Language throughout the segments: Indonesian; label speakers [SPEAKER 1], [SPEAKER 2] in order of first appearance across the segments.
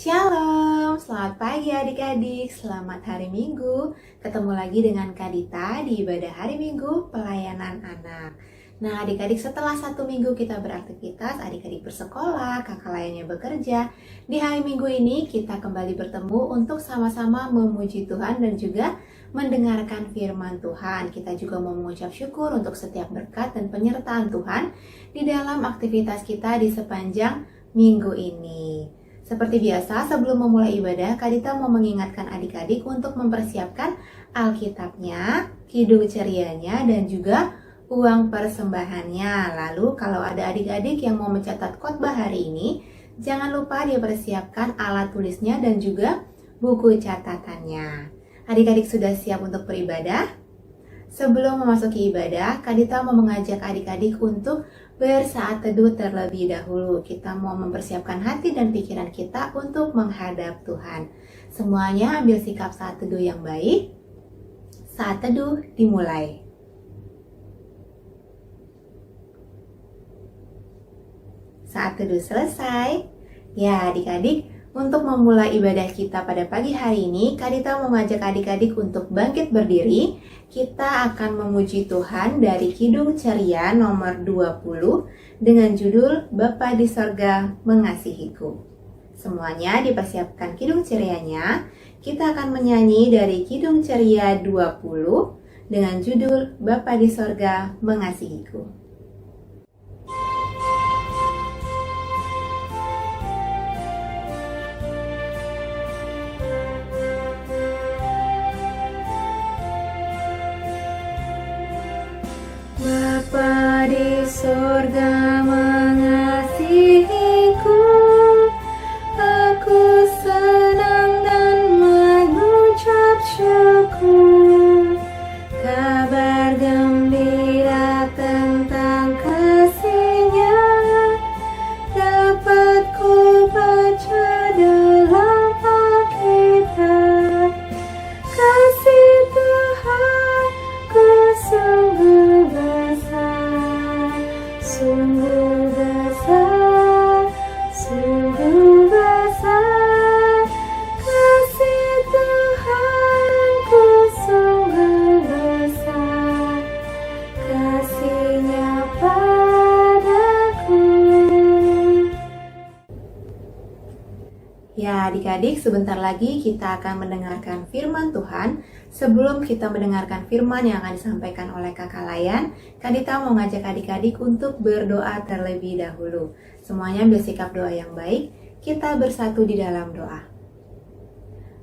[SPEAKER 1] Shalom, selamat pagi adik-adik, selamat hari Minggu. Ketemu lagi dengan Kak Dita di ibadah hari Minggu pelayanan anak. Nah adik-adik, setelah 1 minggu kita beraktivitas, adik-adik bersekolah, kakak lainnya bekerja. Di hari Minggu ini kita kembali bertemu untuk sama-sama memuji Tuhan dan juga mendengarkan firman Tuhan. Kita juga mau mengucap syukur untuk setiap berkat dan penyertaan Tuhan di dalam aktivitas kita di sepanjang minggu ini. Seperti biasa, sebelum memulai ibadah, Kak Dita mau mengingatkan adik-adik untuk mempersiapkan Alkitabnya, kidung cerianya, dan juga uang persembahannya. Lalu kalau ada adik-adik yang mau mencatat khotbah hari ini, jangan lupa dipersiapkan alat tulisnya dan juga buku catatannya. Adik-adik sudah siap untuk beribadah? Sebelum memasuki ibadah, Kak Dita mau mengajak adik-adik untuk bersaat teduh terlebih dahulu. Kita mau mempersiapkan hati dan pikiran kita untuk menghadap Tuhan. Semuanya ambil sikap saat teduh yang baik. Saat teduh dimulai. Saat teduh selesai. Ya adik-adik, untuk memulai ibadah kita pada pagi hari ini, Kak Dita mau mengajak adik-adik untuk bangkit berdiri. Kita akan memuji Tuhan dari Kidung Ceria nomor 20 dengan judul Bapa di Sorga Mengasihiku. Semuanya dipersiapkan Kidung Cerianya. Kita akan menyanyi dari Kidung Ceria 20 dengan judul Bapa di Sorga Mengasihiku. Bapa di sorga mengasihiku, aku senang dan mengucap syukur. Kabar gembira tentang kasih-Nya dapat ku baca dalam Alkitab. Kasih Tuhan ku sungguh besar, sungguh besar, sungguh besar. Kasih Tuhanku sungguh besar, kasih-Nya padaku. Ya adik-adik, sebentar lagi kita akan mendengarkan firman Tuhan. Sebelum kita mendengarkan firman yang akan disampaikan oleh kakak Layan, Kak Dita mau ngajak adik-adik untuk berdoa terlebih dahulu. Semuanya bersikap doa yang baik, kita bersatu di dalam doa.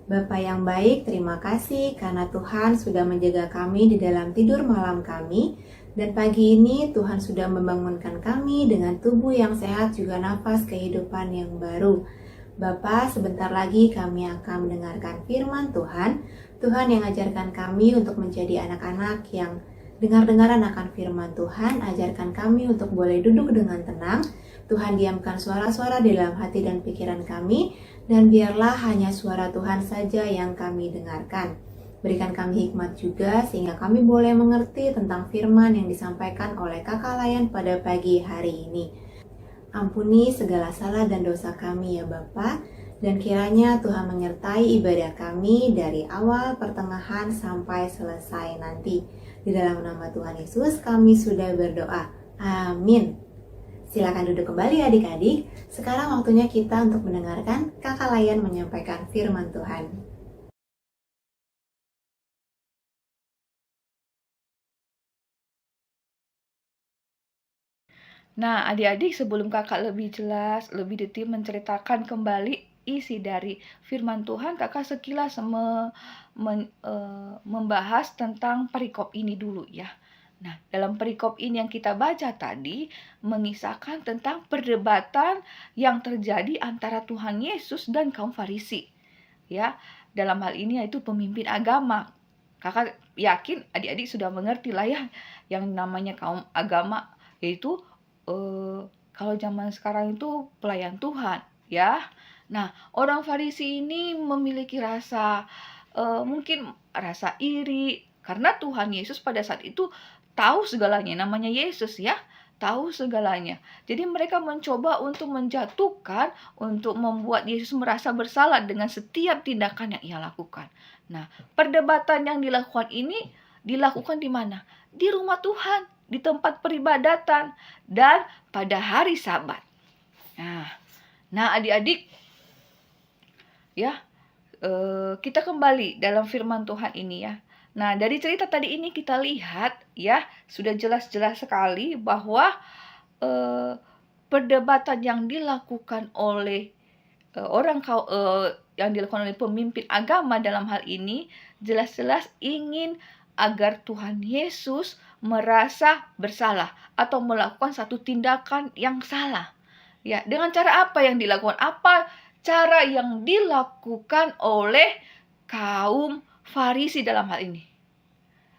[SPEAKER 1] Bapa yang baik, terima kasih karena Tuhan sudah menjaga kami di dalam tidur malam kami. Dan pagi ini Tuhan sudah membangunkan kami dengan tubuh yang sehat juga nafas kehidupan yang baru. Bapa, sebentar lagi kami akan mendengarkan firman Tuhan. Tuhan yang ajarkan kami untuk menjadi anak-anak yang dengar-dengaran akan firman Tuhan. Ajarkan kami untuk boleh duduk dengan tenang. Tuhan diamkan suara-suara di dalam hati dan pikiran kami. Dan biarlah hanya suara Tuhan saja yang kami dengarkan. Berikan kami hikmat juga sehingga kami boleh mengerti tentang firman yang disampaikan oleh kakak Layan pada pagi hari ini. Ampuni segala salah dan dosa kami ya Bapa, dan kiranya Tuhan menyertai ibadah kami dari awal, pertengahan, sampai selesai nanti. Di dalam nama Tuhan Yesus kami sudah berdoa. Amin. Silakan duduk kembali adik-adik. Sekarang waktunya kita untuk mendengarkan kakak Layan menyampaikan firman Tuhan.
[SPEAKER 2] Nah, adik-adik, sebelum kakak lebih jelas, lebih detail menceritakan kembali isi dari firman Tuhan, kakak sekilas membahas tentang perikop ini dulu ya. Nah, dalam perikop ini yang kita baca tadi, mengisahkan tentang perdebatan yang terjadi antara Tuhan Yesus dan kaum Farisi. Ya, dalam hal ini yaitu pemimpin agama. Kakak yakin adik-adik sudah mengerti lah ya, yang namanya kaum agama, yaitu kalau zaman sekarang itu pelayan Tuhan ya. Nah, orang Farisi ini memiliki rasa mungkin rasa iri karena Tuhan Yesus pada saat itu tahu segalanya, namanya Yesus ya, tahu segalanya. Jadi mereka mencoba untuk menjatuhkan, untuk membuat Yesus merasa bersalah dengan setiap tindakan yang ia lakukan. Nah, perdebatan yang dilakukan ini dilakukan di mana? Di rumah Tuhan, di tempat peribadatan, dan pada hari Sabat. Nah adik-adik, ya, kita kembali dalam firman Tuhan ini ya. Nah, dari cerita tadi ini kita lihat ya, sudah jelas-jelas sekali bahwa perdebatan yang dilakukan oleh yang dilakukan oleh pemimpin agama dalam hal ini jelas-jelas ingin agar Tuhan Yesus merasa bersalah atau melakukan satu tindakan yang salah. Ya, dengan cara apa yang dilakukan? Apa cara yang dilakukan oleh kaum Farisi dalam hal ini?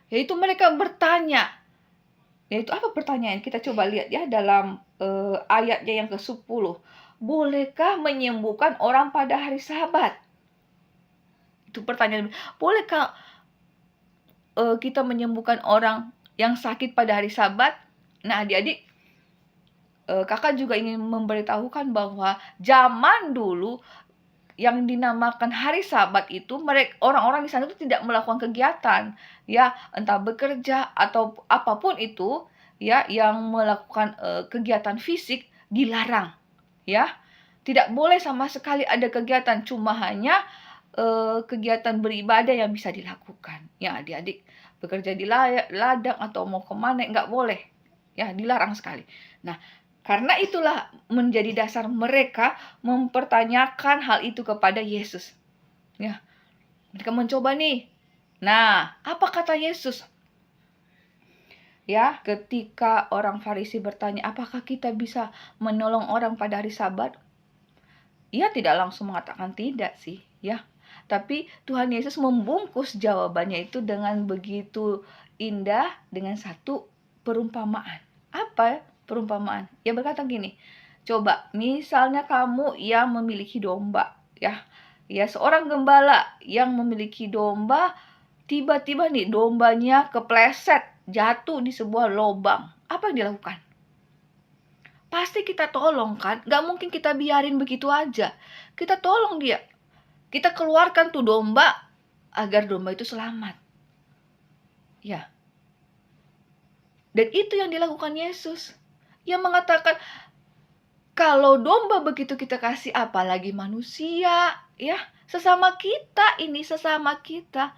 [SPEAKER 2] Yaitu mereka bertanya. Yaitu apa pertanyaan? Kita coba lihat ya dalam ayatnya yang ke-10. Bolehkah menyembuhkan orang pada hari Sabat? Itu pertanyaan. Bolehkah kita menyembuhkan orang yang sakit pada hari Sabat? Nah, adik-adik, kakak juga ingin memberitahukan bahwa zaman dulu yang dinamakan hari Sabat itu orang-orang di sana itu tidak melakukan kegiatan, ya, entah bekerja atau apapun itu, ya, yang melakukan kegiatan fisik dilarang, ya. Tidak boleh sama sekali ada kegiatan, cuma hanya kegiatan beribadah yang bisa dilakukan. Ya, adik-adik bekerja di ladang atau mau kemana nggak boleh, ya, dilarang sekali. Nah, karena itulah menjadi dasar mereka mempertanyakan hal itu kepada Yesus. Ya, mereka mencoba nih. Nah, apa kata Yesus? Ya, ketika orang Farisi bertanya, apakah kita bisa menolong orang pada hari Sabat? Ia tidak langsung mengatakan tidak sih, ya. Tapi Tuhan Yesus membungkus jawabannya itu dengan begitu indah dengan satu perumpamaan. Apa perumpamaan? Ia berkata gini, coba misalnya kamu yang memiliki domba, ya. Ya, seorang gembala yang memiliki domba, tiba-tiba nih dombanya kepleset, jatuh di sebuah lubang. Apa yang dilakukan? Pasti kita tolong kan? Gak mungkin kita biarin begitu aja. Kita tolong dia. Kita keluarkan tuh domba agar domba itu selamat. Ya. Dan itu yang dilakukan Yesus. Ia mengatakan, kalau domba begitu kita kasih, apalagi manusia, ya, sesama kita ini, sesama kita.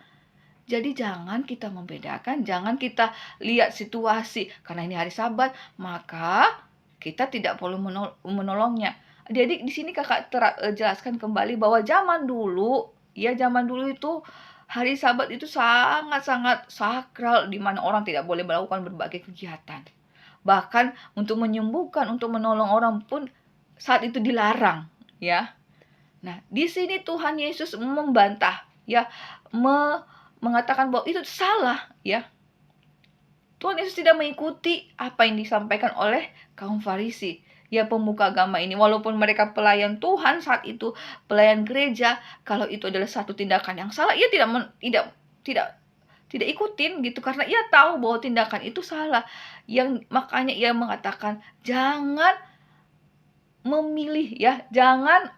[SPEAKER 2] Jadi jangan kita membedakan, jangan kita lihat situasi, karena ini hari Sabat, maka kita tidak perlu menolongnya. Adik-adik, di sini kakak jelaskan kembali bahwa zaman dulu itu hari Sabat itu sangat-sangat sakral, di mana orang tidak boleh melakukan berbagai kegiatan. Bahkan untuk menyembuhkan, untuk menolong orang pun saat itu dilarang, ya. Nah, di sini Tuhan Yesus membantah, ya, mengatakan bahwa itu salah, ya. Tuhan Yesus tidak mengikuti apa yang disampaikan oleh kaum Farisi, ya, pemuka agama ini. Walaupun mereka pelayan Tuhan saat itu, pelayan gereja, kalau itu adalah satu tindakan yang salah, ia tidak ikutin gitu, karena ia tahu bahwa tindakan itu salah. Makanya ia mengatakan jangan memilih, ya, jangan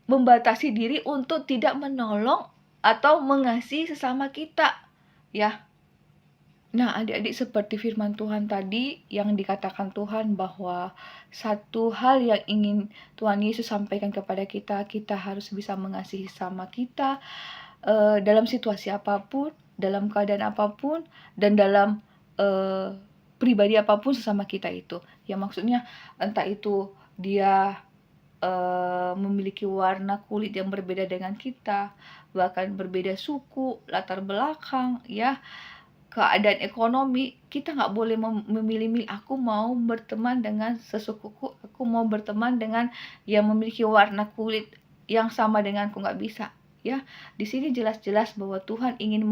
[SPEAKER 2] membatasi diri untuk tidak menolong atau mengasihi sesama kita, ya. Nah, adik-adik, seperti firman Tuhan tadi yang dikatakan Tuhan bahwa satu hal yang ingin Tuhan Yesus sampaikan kepada kita, kita harus bisa mengasihi sama kita dalam situasi apapun, dalam keadaan apapun, dan dalam pribadi apapun sesama kita itu. Ya, maksudnya entah itu dia memiliki warna kulit yang berbeda dengan kita, bahkan berbeda suku, latar belakang, ya, keadaan ekonomi, kita nggak boleh memilih-milih. Aku mau berteman dengan sesukuku, aku mau berteman dengan yang memiliki warna kulit yang sama denganku, nggak bisa, Ya, di sini jelas-jelas bahwa Tuhan ingin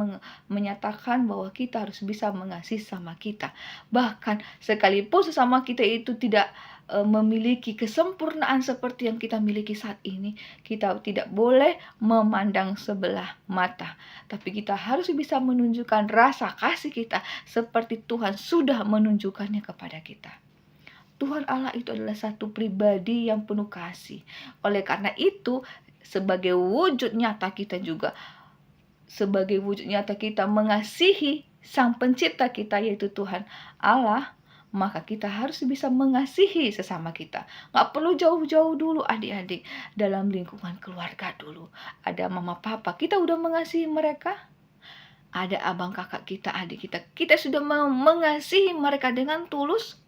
[SPEAKER 2] menyatakan bahwa kita harus bisa mengasihi sama kita. Bahkan sekalipun sesama kita itu tidak memiliki kesempurnaan seperti yang kita miliki saat ini, kita tidak boleh memandang sebelah mata. Tapi kita harus bisa menunjukkan rasa kasih kita seperti Tuhan sudah menunjukkannya kepada kita. Tuhan Allah itu adalah satu pribadi yang penuh kasih. Oleh karena itu, sebagai wujud nyata kita mengasihi Sang Pencipta kita, yaitu Tuhan Allah, maka kita harus bisa mengasihi sesama kita. Gak perlu jauh-jauh dulu adik-adik, dalam lingkungan keluarga dulu. Ada mama papa, kita udah mengasihi mereka. Ada abang kakak kita, adik kita sudah mengasihi mereka dengan tulus.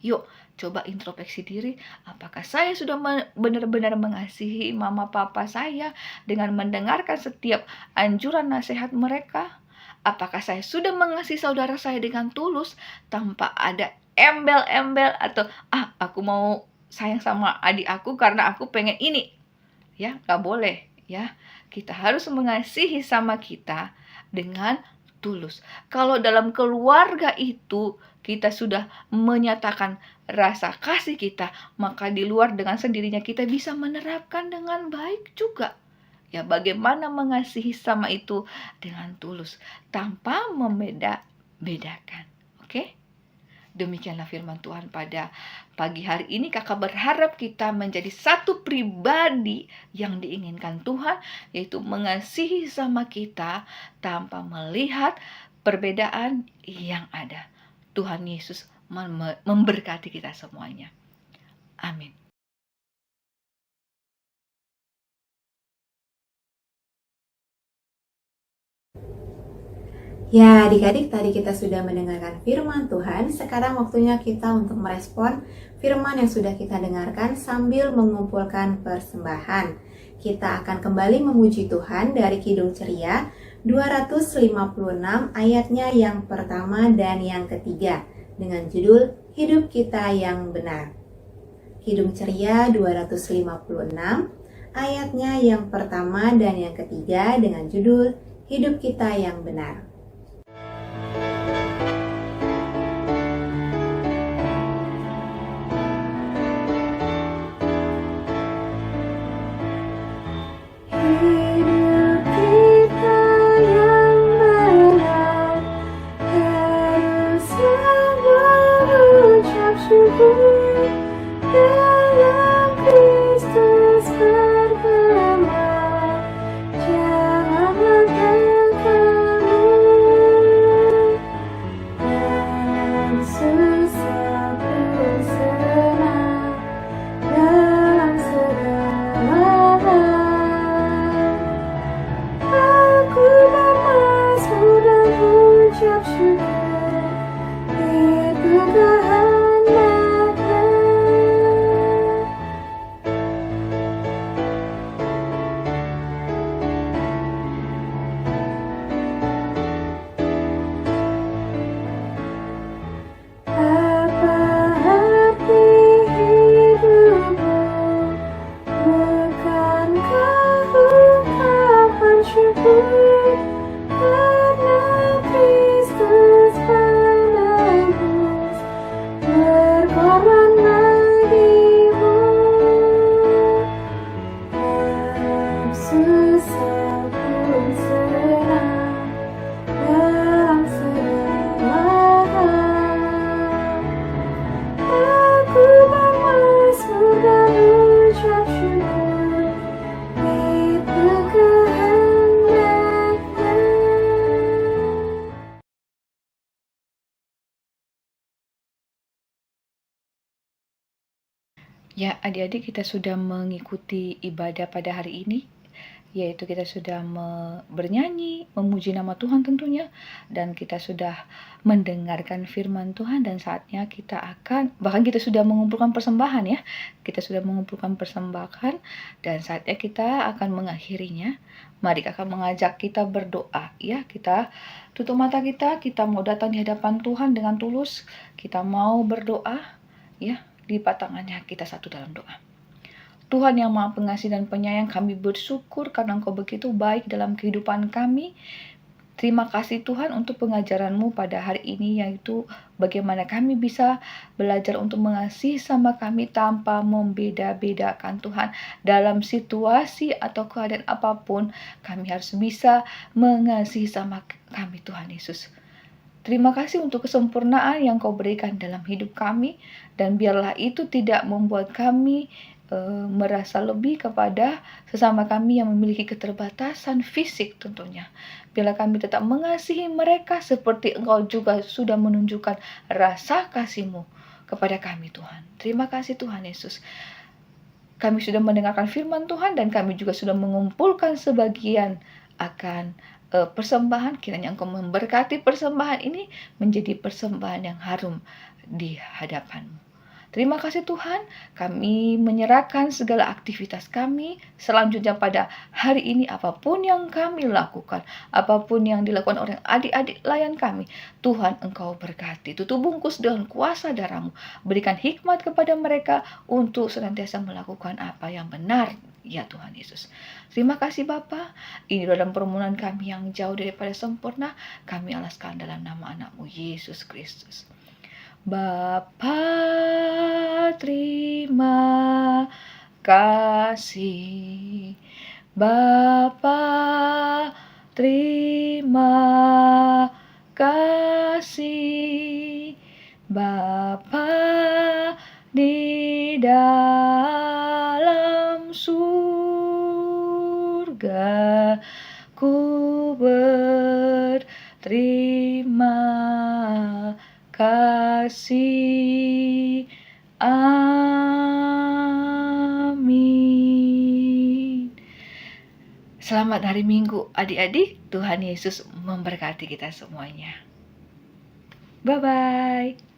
[SPEAKER 2] Yuk, coba introspeksi diri, apakah saya sudah benar-benar mengasihi mama papa saya dengan mendengarkan setiap anjuran nasihat mereka? Apakah saya sudah mengasihi saudara saya dengan tulus tanpa ada embel-embel atau aku mau sayang sama adik aku karena aku pengen ini? Ya, gak boleh ya. Kita harus mengasihi sama kita dengan tulus. Kalau dalam keluarga itu kita sudah menyatakan rasa kasih kita, maka di luar dengan sendirinya kita bisa menerapkan dengan baik juga. Ya, bagaimana mengasihi sama itu dengan tulus tanpa membeda-bedakan. Oke? Demikianlah firman Tuhan pada pagi hari ini. Kakak berharap kita menjadi satu pribadi yang diinginkan Tuhan, yaitu mengasihi sama kita tanpa melihat perbedaan yang ada. Tuhan Yesus memberkati kita semuanya. Amin.
[SPEAKER 1] Ya, adik-adik, tadi kita sudah mendengarkan firman Tuhan. Sekarang waktunya kita untuk merespon firman yang sudah kita dengarkan sambil mengumpulkan persembahan. Kita akan kembali memuji Tuhan dari Kidung Ceria 256 ayatnya yang pertama dan yang ketiga dengan judul Hidup Kita Yang Benar. Kidung Ceria 256 ayatnya yang pertama dan yang ketiga dengan judul Hidup Kita Yang Benar.
[SPEAKER 2] Ya, adik-adik, kita sudah mengikuti ibadah pada hari ini, yaitu kita sudah bernyanyi, memuji nama Tuhan tentunya, dan kita sudah mendengarkan firman Tuhan, dan saatnya kita bahkan kita sudah mengumpulkan persembahan ya, kita sudah mengumpulkan persembahan, dan saatnya kita akan mengakhirinya. Mari kakak mengajak kita berdoa ya, kita tutup mata kita mau datang di hadapan Tuhan dengan tulus, kita mau berdoa ya. Lipat tangannya kita satu dalam doa. Tuhan yang Maha Pengasih dan Penyayang, kami bersyukur karena Engkau begitu baik dalam kehidupan kami. Terima kasih Tuhan untuk pengajaran-Mu pada hari ini, yaitu bagaimana kami bisa belajar untuk mengasihi sama kami tanpa membeda-bedakan Tuhan. Dalam situasi atau keadaan apapun, kami harus bisa mengasihi sama kami Tuhan Yesus. Terima kasih untuk kesempurnaan yang Kau berikan dalam hidup kami, dan biarlah itu tidak membuat kami merasa lebih kepada sesama kami yang memiliki keterbatasan fisik tentunya. Biarlah kami tetap mengasihi mereka seperti Engkau juga sudah menunjukkan rasa kasih-Mu kepada kami Tuhan. Terima kasih Tuhan Yesus. Kami sudah mendengarkan firman Tuhan dan kami juga sudah mengumpulkan sebagian akan persembahan. Kiranya Engkau memberkati persembahan ini menjadi persembahan yang harum di hadapan-Mu. Terima kasih Tuhan, kami menyerahkan segala aktivitas kami selanjutnya pada hari ini, apapun yang kami lakukan, apapun yang dilakukan oleh adik-adik layan kami, Tuhan Engkau berkati. Tutup bungkus dengan kuasa darah-Mu, berikan hikmat kepada mereka untuk senantiasa melakukan apa yang benar, ya Tuhan Yesus. Terima kasih Bapa, ini dalam permohonan kami yang jauh daripada sempurna, kami alaskan dalam nama anak-Mu Yesus Kristus. Bapa, terima kasih. Bapa, terima kasih. Bapa di dalam surga, ku berterima kasih. Amin. Selamat hari Minggu adik-adik. Tuhan Yesus memberkati kita semuanya. Bye-bye.